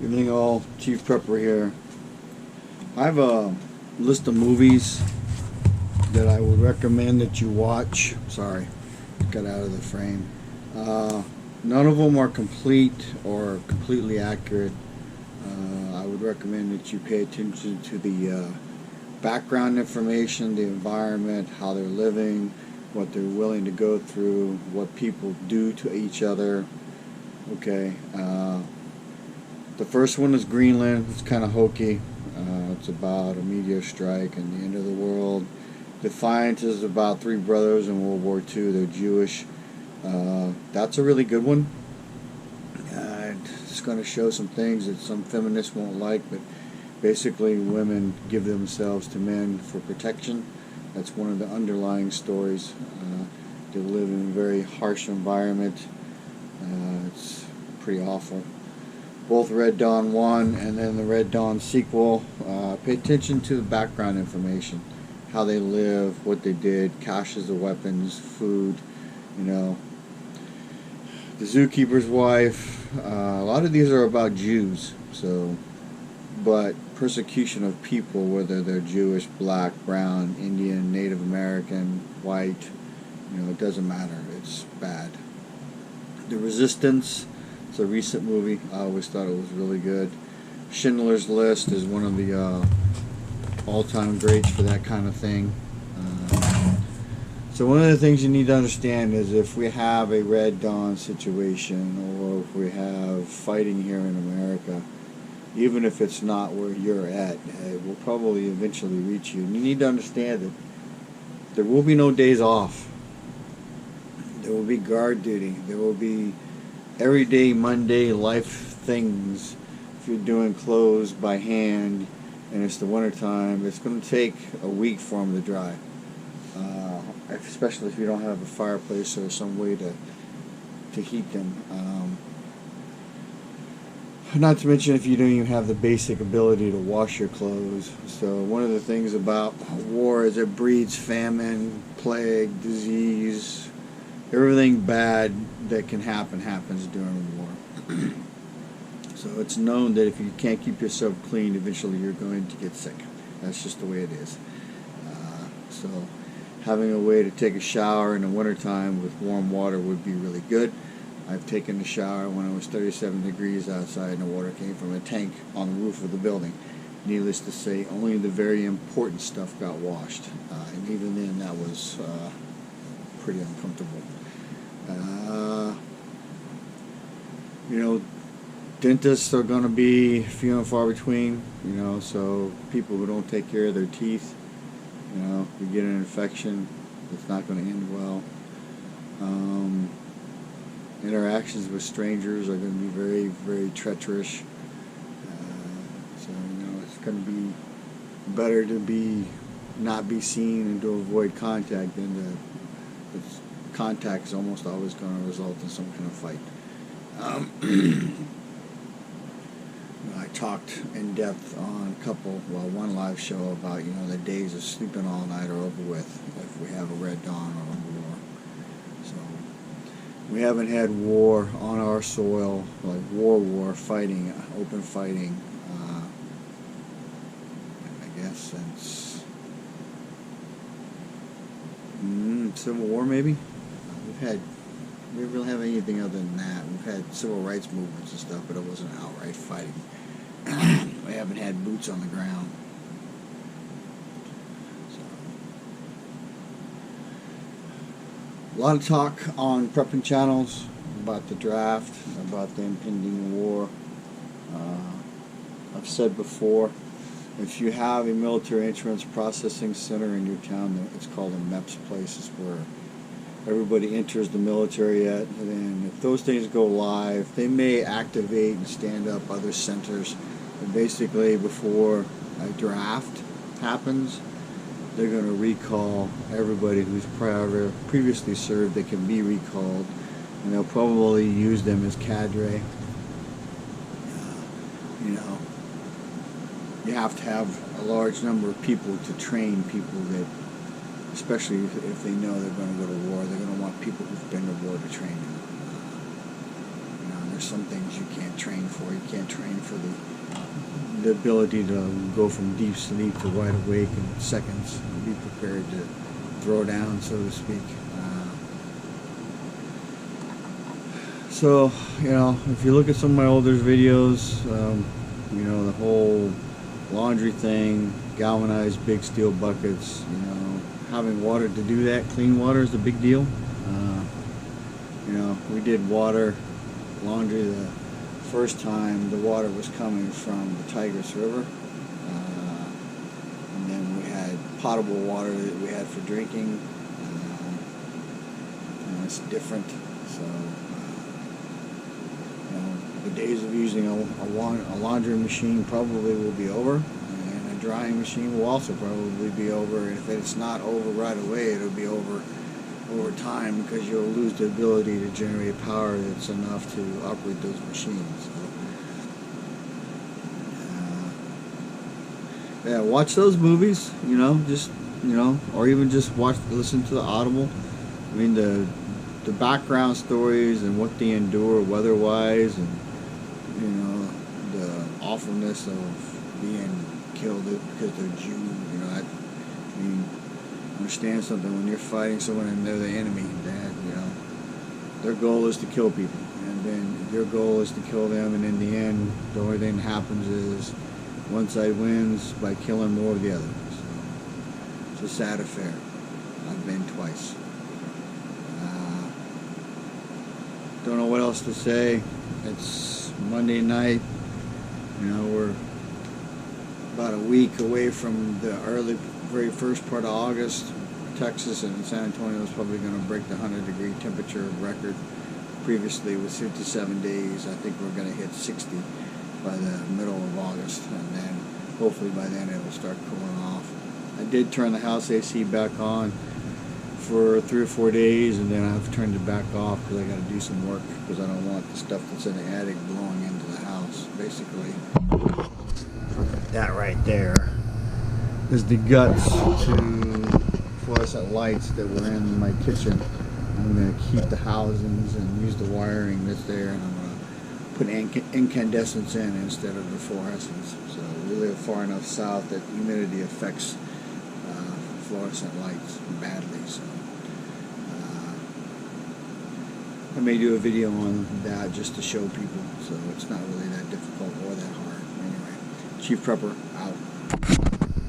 Evening all, Chief Prepper here. I have a list of movies that I would recommend that you watch. Sorry, got out of the frame. None of them are complete or completely accurate. I would recommend that you pay attention to the background information, the environment, how they're living, what they're willing to go through, what people do to each other. Okay. The first one is Greenland. It's kind of hokey. It's about a meteor strike and the end of the world. Defiant is about three brothers in World War II. They're Jewish. That's a really good one. It's going to show some things that some feminists won't like, but basically women give themselves to men for protection. That's one of the underlying stories. They live in a very harsh environment. It's pretty awful. Both Red Dawn 1 and then the Red Dawn sequel. Pay attention to the background information, how they live, what they did, caches of weapons, food, The Zookeeper's Wife. A lot of these are about Jews, but persecution of people, whether they're Jewish, black, brown, Indian, Native American, white, it doesn't matter. It's bad. The Resistance. It's a recent movie. I always thought it was really good. Schindler's List is one of the all-time greats for that kind of thing. So one of the things you need to understand is if we have a Red Dawn situation or if we have fighting here in America, even if it's not where you're at, it will probably eventually reach you. And you need to understand that there will be no days off. There will be guard duty. There will be everyday Monday life things. If you're doing clothes by hand and it's the winter time, it's going to take a week for them to dry, especially if you don't have a fireplace or some way to heat them. Not to mention if you don't even have the basic ability to wash your clothes. So one of the things about war is it breeds famine, plague, disease. Everything bad that can happen happens during war. So it's known that if you can't keep yourself clean, eventually you're going to get sick. That's just the way it is. So having a way to take a shower in the wintertime with warm water would be really good. I've taken a shower when it was 37 degrees outside and the water came from a tank on the roof of the building. Needless to say, only the very important stuff got washed. And even then, that was pretty uncomfortable. Dentists are going to be few and far between, so people who don't take care of their teeth, you get an infection, it's not going to end well. Interactions with strangers are going to be very, very treacherous. It's going to be better to not be seen and to avoid contact than contact is almost always going to result in some kind of fight. I talked in depth on one live show about, the days of sleeping all night are over with if we have a Red Dawn or a war. So we haven't had war on our soil, like war, fighting, open fighting, I guess since Civil War maybe. We didn't really have anything other than that. We've had civil rights movements and stuff, but it wasn't outright fighting. We haven't had boots on the ground. A lot of talk on prepping channels about the draft, about the impending war. I've said before, if you have a military insurance processing center in your town, it's called a MEPS place, is where everybody enters the military at, and then if those things go live, they may activate and stand up other centers. And basically, before a draft happens, they're going to recall everybody who's previously served that can be recalled, and they'll probably use them as cadre. You have to have a large number of people to train people that, especially if they know they're going to go to war, they're going to want people who've been to war to train them. some things you can't train for. You can't train for the ability to go from deep sleep to wide awake in seconds and be prepared to throw down, so to speak. So, you know, if you look at some of my older videos, you know, the whole laundry thing, galvanized big steel buckets, you know, having water to do that, clean water is a big deal. You know, we did water laundry the first time. The water was coming from the Tigris River, and then we had potable water that we had for drinking, and it's different. So you know, the days of using a laundry machine probably will be over, and a drying machine will also probably be over. And if it's not over right away, it'll be over time, because you'll lose the ability to generate power that's enough to operate those machines. So, yeah, watch those movies, you know, just, you know, or even just listen to the Audible. I mean, the background stories and what they endure weather-wise, and, you know, the awfulness of being killed because they're Jew, you know, I mean, understand something. When you're fighting someone and they're the enemy, that, you know, their goal is to kill people, and then your goal is to kill them, and in the end, the only thing that happens is one side wins by killing more of the other. So it's a sad affair. I've been twice. Don't know what else to say. It's Monday night. You know, we're about a week away from the very first part of August. Texas and San Antonio is probably going to break the 100-degree temperature record. Previously, with 57 days, I think we're going to hit 60 by the middle of August, and then hopefully by then it'll start cooling off. I did turn the house AC back on for 3 or 4 days, and then I've turned it back off because I got to do some work, because I don't want the stuff that's in the attic blowing into the house. Basically, that right there is the guts to fluorescent lights that were in my kitchen. I'm going to keep the housings and use the wiring that's there, and I'm going to put incandescents in instead of the fluorescents. So we live far enough south that humidity affects fluorescent lights badly. So I may do a video on that just to show people, so it's not really that difficult or that hard. Anyway, Chief Prepper out.